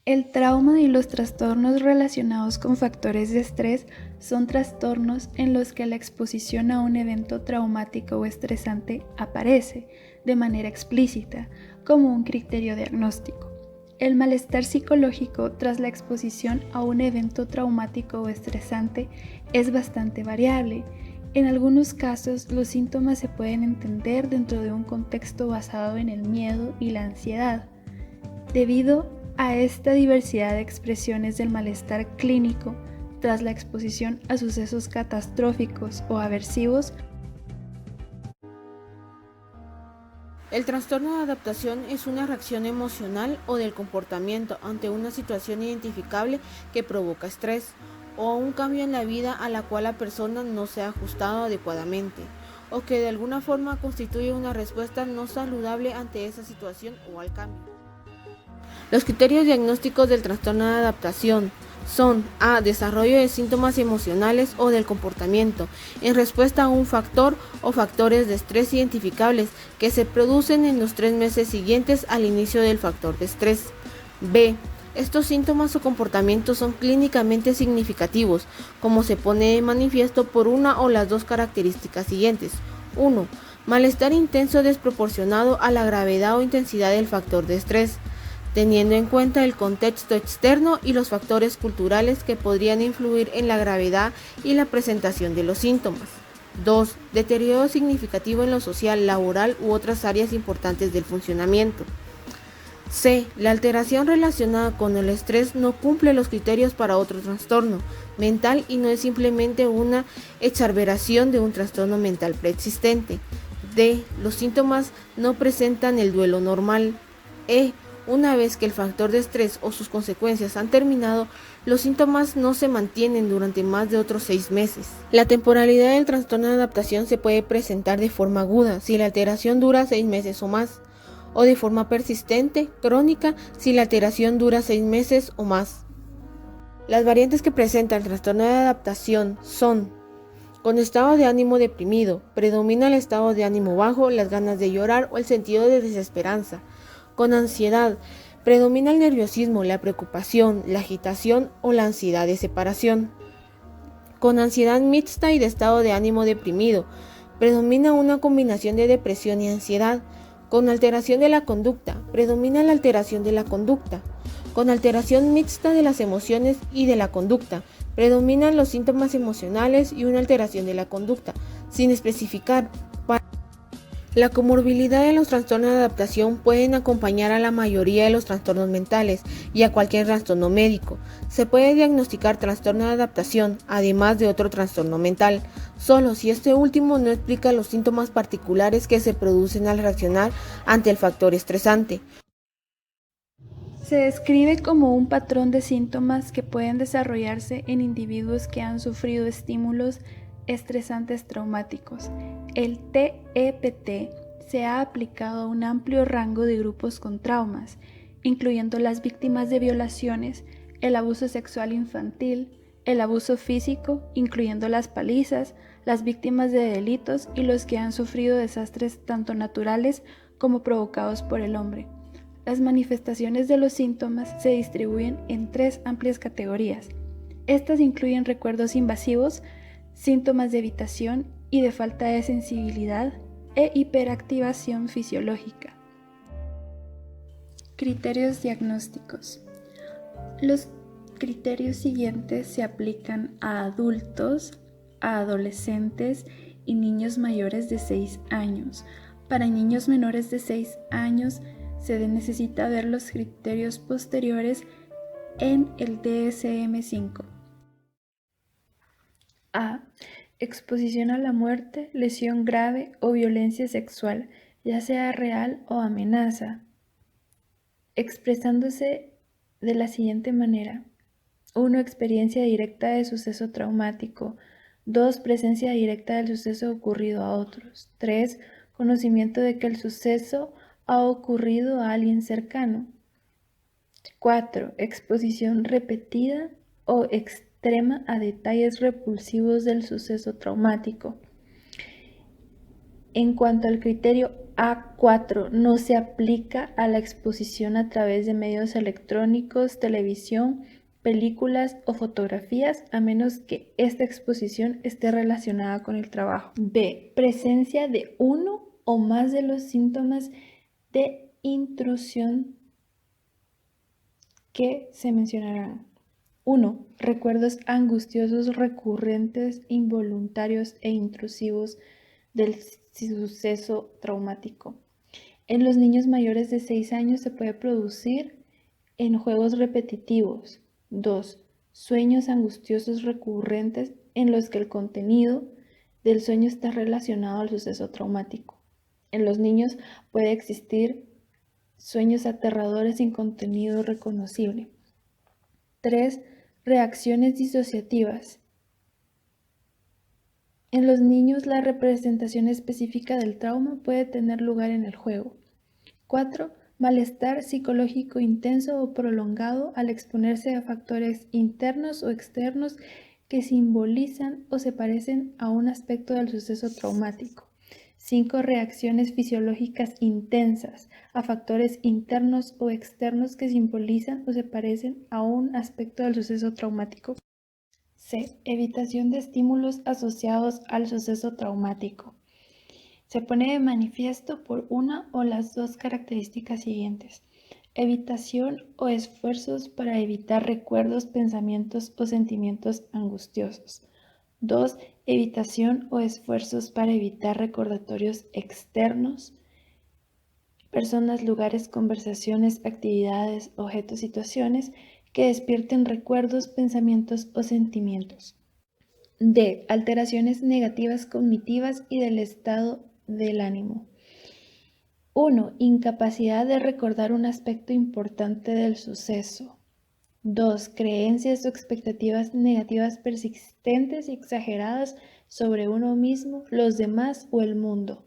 El trauma y los trastornos relacionados con factores de estrés son trastornos en los que la exposición a un evento traumático o estresante aparece de manera explícita como un criterio diagnóstico. El malestar psicológico tras la exposición a un evento traumático o estresante es bastante variable. En algunos casos, los síntomas se pueden entender dentro de un contexto basado en el miedo y la ansiedad. Debido a esta diversidad de expresiones del malestar clínico tras la exposición a sucesos catastróficos o aversivos, el trastorno de adaptación es una reacción emocional o del comportamiento ante una situación identificable que provoca estrés o un cambio en la vida a la cual la persona no se ha ajustado adecuadamente o que de alguna forma constituye una respuesta no saludable ante esa situación o al cambio. Los criterios diagnósticos del trastorno de adaptación son a. Desarrollo de síntomas emocionales o del comportamiento en respuesta a un factor o factores de estrés identificables que se producen en los 3 meses siguientes al inicio del factor de estrés. B. Estos síntomas o comportamientos son clínicamente significativos, como se pone de manifiesto por una o las dos características siguientes. 1. Malestar intenso desproporcionado a la gravedad o intensidad del factor de estrés, teniendo en cuenta el contexto externo y los factores culturales que podrían influir en la gravedad y la presentación de los síntomas. 2. Deterioro significativo en lo social, laboral u otras áreas importantes del funcionamiento. C. La alteración relacionada con el estrés no cumple los criterios para otro trastorno mental y no es simplemente una exacerbación de un trastorno mental preexistente. D. Los síntomas no presentan el duelo normal. E. Una vez que el factor de estrés o sus consecuencias han terminado, los síntomas no se mantienen durante más de otros 6 meses. La temporalidad del trastorno de adaptación se puede presentar de forma aguda si la alteración dura 6 meses o más, o de forma persistente, crónica, si la alteración dura 6 meses o más. Las variantes que presenta el trastorno de adaptación son: con estado de ánimo deprimido, predomina el estado de ánimo bajo, las ganas de llorar o el sentido de desesperanza. Con ansiedad, predomina el nerviosismo, la preocupación, la agitación o la ansiedad de separación. Con ansiedad mixta y de estado de ánimo deprimido, predomina una combinación de depresión y ansiedad. Con alteración de la conducta, predomina la alteración de la conducta. Con alteración mixta de las emociones y de la conducta, predominan los síntomas emocionales y una alteración de la conducta, sin especificar. La comorbilidad de los trastornos de adaptación pueden acompañar a la mayoría de los trastornos mentales y a cualquier trastorno médico. Se puede diagnosticar trastorno de adaptación, además de otro trastorno mental, solo si este último no explica los síntomas particulares que se producen al reaccionar ante el factor estresante. se describe como un patrón de síntomas que pueden desarrollarse en individuos que han sufrido estímulos estresantes traumáticos. El TEPT se ha aplicado a un amplio rango de grupos con traumas, incluyendo las víctimas de violaciones, el abuso sexual infantil, el abuso físico, incluyendo las palizas, las víctimas de delitos y los que han sufrido desastres tanto naturales como provocados por el hombre. Las manifestaciones de los síntomas se distribuyen en 3 amplias categorías. Estas incluyen recuerdos invasivos, síntomas de evitación y de falta de sensibilidad e hiperactivación fisiológica. Criterios diagnósticos. Los criterios siguientes se aplican a adultos, a adolescentes y niños mayores de 6 años. Para niños menores de 6 años se necesita ver los criterios posteriores en el DSM-5. A. Exposición a la muerte, lesión grave o violencia sexual, ya sea real o amenaza, expresándose de la siguiente manera: 1. Experiencia directa de suceso traumático. 2. Presencia directa del suceso ocurrido a otros. 3. Conocimiento de que el suceso ha ocurrido a alguien cercano. 4. Exposición repetida o extrema a detalles repulsivos del suceso traumático. En cuanto al criterio A4. No se aplica a la exposición a través de medios electrónicos, televisión, películas o fotografías, a menos que esta exposición esté relacionada con el trabajo. B. Presencia de uno o más de los síntomas de intrusión que se mencionarán. 1. Recuerdos angustiosos recurrentes, involuntarios e intrusivos del suceso traumático. En los niños mayores de 6 años se puede producir en juegos repetitivos. 2. Sueños angustiosos recurrentes en los que el contenido del sueño está relacionado al suceso traumático. En los niños puede existir sueños aterradores sin contenido reconocible. 3. Reacciones disociativas. En los niños, la representación específica del trauma puede tener lugar en el juego. 4. Malestar psicológico intenso o prolongado al exponerse a factores internos o externos que simbolizan o se parecen a un aspecto del suceso traumático. 5. Reacciones fisiológicas intensas a factores internos o externos que simbolizan o se parecen a un aspecto del suceso traumático. C. Evitación de estímulos asociados al suceso traumático. Se pone de manifiesto por una o las dos características siguientes. Evitación o esfuerzos para evitar recuerdos, pensamientos o sentimientos angustiosos. 2. Evitación o esfuerzos para evitar recordatorios externos, personas, lugares, conversaciones, actividades, objetos, situaciones que despierten recuerdos, pensamientos o sentimientos. D. Alteraciones negativas cognitivas y del estado del ánimo. 1. Incapacidad de recordar un aspecto importante del suceso. 2. Creencias o expectativas negativas persistentes y exageradas sobre uno mismo, los demás o el mundo.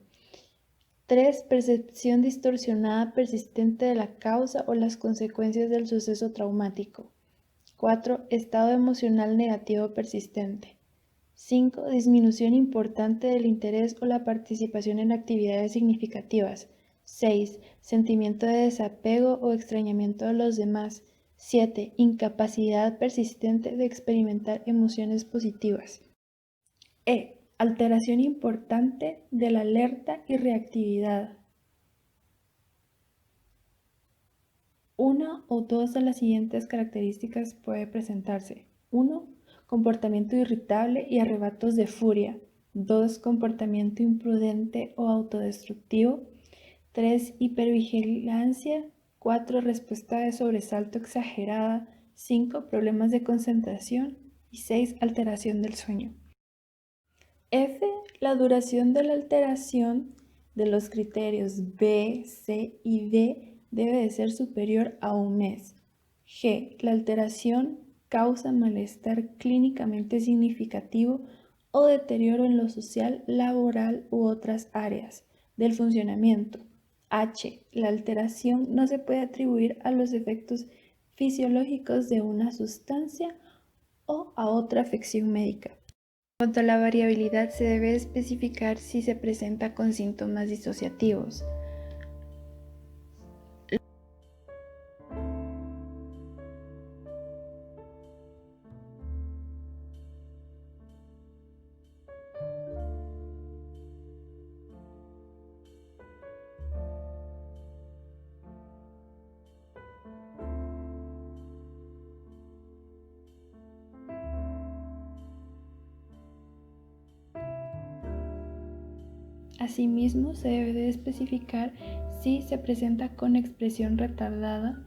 3. Percepción distorsionada persistente de la causa o las consecuencias del suceso traumático. 4. Estado emocional negativo persistente. 5. Disminución importante del interés o la participación en actividades significativas. 6. Sentimiento de desapego o extrañamiento de los demás. 7. Incapacidad persistente de experimentar emociones positivas. E. Alteración importante de la alerta y reactividad. Una o dos de las siguientes características puede presentarse. 1. Comportamiento irritable y arrebatos de furia. 2. Comportamiento imprudente o autodestructivo. 3. Hipervigilancia. 4. Respuesta de sobresalto exagerada. 5. Problemas de concentración. Y 6. Alteración del sueño. F. La duración de la alteración de los criterios B, C y D debe de ser superior a un mes. G. La alteración causa malestar clínicamente significativo o deterioro en lo social, laboral u otras áreas del funcionamiento. H. La alteración no se puede atribuir a los efectos fisiológicos de una sustancia o a otra afección médica. En cuanto a la variabilidad, se debe especificar si se presenta con síntomas disociativos. Asimismo, se debe de especificar si se presenta con expresión retardada,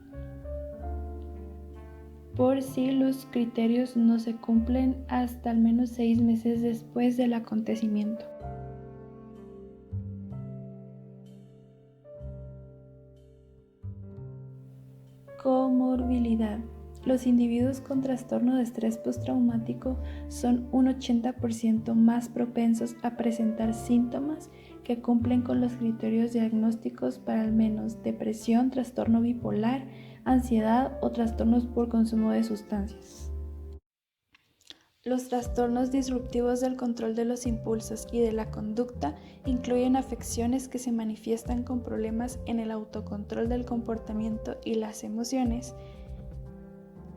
por si los criterios no se cumplen hasta al menos 6 meses después del acontecimiento. Comorbilidad. Los individuos con trastorno de estrés postraumático son un 80% más propensos a presentar síntomas que cumplen con los criterios diagnósticos para al menos depresión, trastorno bipolar, ansiedad o trastornos por consumo de sustancias. Los trastornos disruptivos del control de los impulsos y de la conducta incluyen afecciones que se manifiestan con problemas en el autocontrol del comportamiento y las emociones.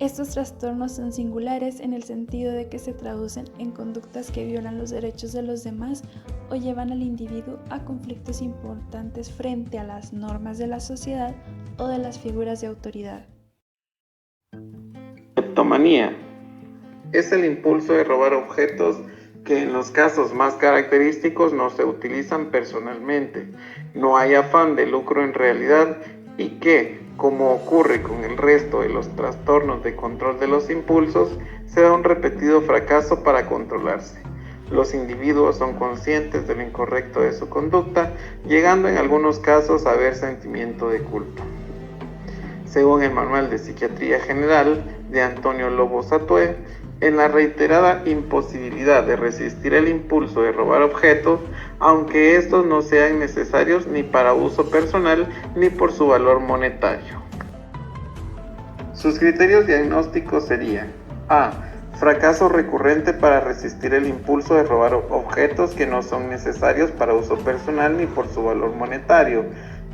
Estos trastornos son singulares en el sentido de que se traducen en conductas que violan los derechos de los demás o llevan al individuo a conflictos importantes frente a las normas de la sociedad o de las figuras de autoridad. Cleptomanía es el impulso de robar objetos que en los casos más característicos no se utilizan personalmente, no hay afán de lucro en realidad y que, como ocurre con el resto de los trastornos de control de los impulsos, se da un repetido fracaso para controlarse. Los individuos son conscientes de lo incorrecto de su conducta, llegando en algunos casos a ver sentimiento de culpa. Según el Manual de Psiquiatría General de Antonio Lobo Satué, en la reiterada imposibilidad de resistir el impulso de robar objetos, aunque estos no sean necesarios ni para uso personal ni por su valor monetario. Sus criterios diagnósticos serían: A. Fracaso recurrente para resistir el impulso de robar objetos que no son necesarios para uso personal ni por su valor monetario.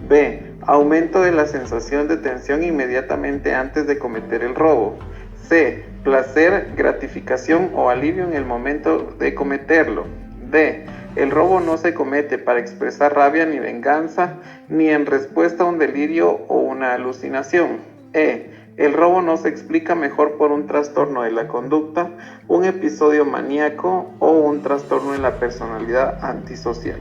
B. Aumento de la sensación de tensión inmediatamente antes de cometer el robo. C. Placer, gratificación o alivio en el momento de cometerlo. D. El robo no se comete para expresar rabia ni venganza, ni en respuesta a un delirio o una alucinación. E. El robo no se explica mejor por un trastorno de la conducta, un episodio maníaco o un trastorno en la personalidad antisocial.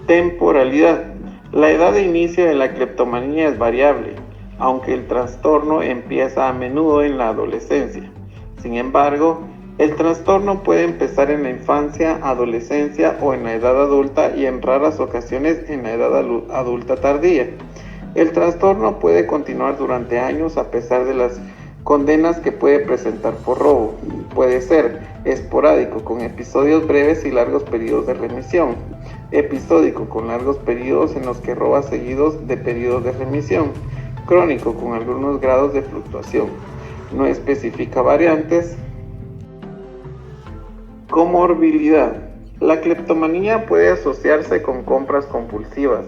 Temporalidad. La edad de inicio de la cleptomanía es variable, aunque el trastorno empieza a menudo en la adolescencia. Sin embargo, el trastorno puede empezar en la infancia, adolescencia o en la edad adulta y en raras ocasiones en la edad adulta tardía. El trastorno puede continuar durante años a pesar de las condenas que puede presentar por robo. Puede ser esporádico con episodios breves y largos periodos de remisión, episódico con largos periodos en los que roba seguidos de periodos de remisión, crónico con algunos grados de fluctuación. No especifica variantes. Comorbilidad. La cleptomanía puede asociarse con compras compulsivas,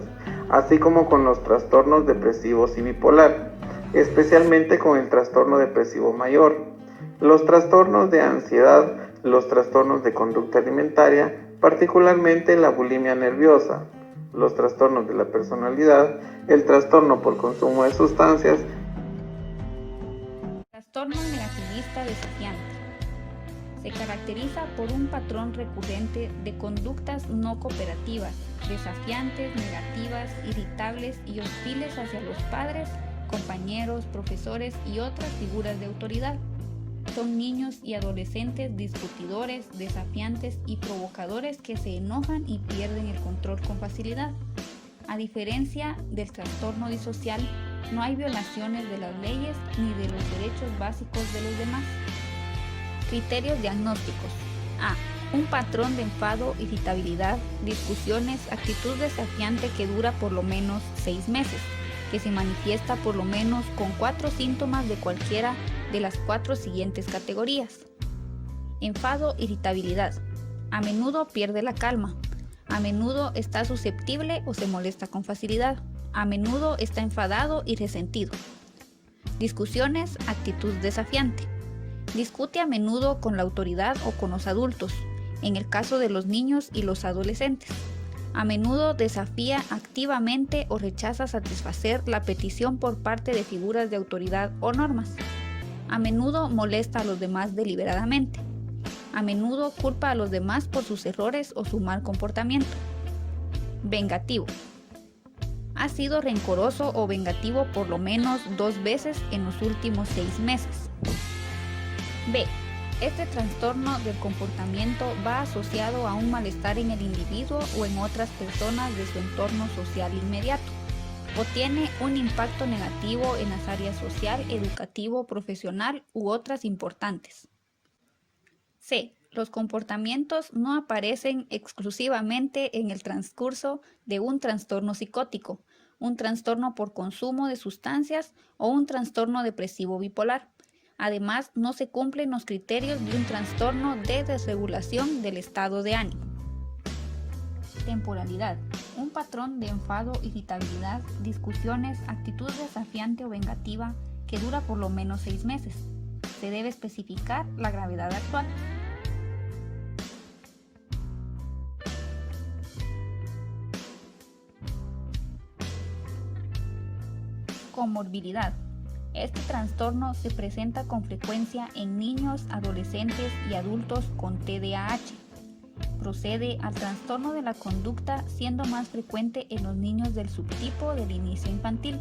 así como con los trastornos depresivos y bipolar, especialmente con el trastorno depresivo mayor, los trastornos de ansiedad, los trastornos de conducta alimentaria, particularmente la bulimia nerviosa, los trastornos de la personalidad, el trastorno por consumo de sustancias. Trastorno negativista desafiante. Se caracteriza por un patrón recurrente de conductas no cooperativas, desafiantes, negativas, irritables y hostiles hacia los padres, compañeros, profesores y otras figuras de autoridad. Son niños y adolescentes discutidores, desafiantes y provocadores que se enojan y pierden el control con facilidad. A diferencia del trastorno disocial, no hay violaciones de las leyes ni de los derechos básicos de los demás. Criterios diagnósticos. A. Un patrón de enfado, irritabilidad, discusiones, actitud desafiante que dura por lo menos 6 meses, que se manifiesta por lo menos con 4 síntomas de cualquiera de las 4 siguientes categorías. Enfado, irritabilidad. A menudo pierde la calma. A menudo está susceptible o se molesta con facilidad. A menudo está enfadado y resentido. Discusiones, actitud desafiante. Discute a menudo con la autoridad o con los adultos, en el caso de los niños y los adolescentes. A menudo desafía activamente o rechaza satisfacer la petición por parte de figuras de autoridad o normas. A menudo molesta a los demás deliberadamente. A menudo culpa a los demás por sus errores o su mal comportamiento. Vengativo. Ha sido rencoroso o vengativo por lo menos 2 veces en los últimos 6 meses. B. Este trastorno del comportamiento va asociado a un malestar en el individuo o en otras personas de su entorno social inmediato, o tiene un impacto negativo en las áreas social, educativo, profesional u otras importantes. C. Los comportamientos no aparecen exclusivamente en el transcurso de un trastorno psicótico, un trastorno por consumo de sustancias o un trastorno depresivo bipolar. Además, no se cumplen los criterios de un trastorno de desregulación del estado de ánimo. Temporalidad. Un patrón de enfado, irritabilidad, discusiones, actitud desafiante o vengativa que dura por lo menos 6 meses. Se debe especificar la gravedad actual. Comorbilidad. Este trastorno se presenta con frecuencia en niños, adolescentes y adultos con TDAH. Procede al trastorno de la conducta, siendo más frecuente en los niños del subtipo del inicio infantil.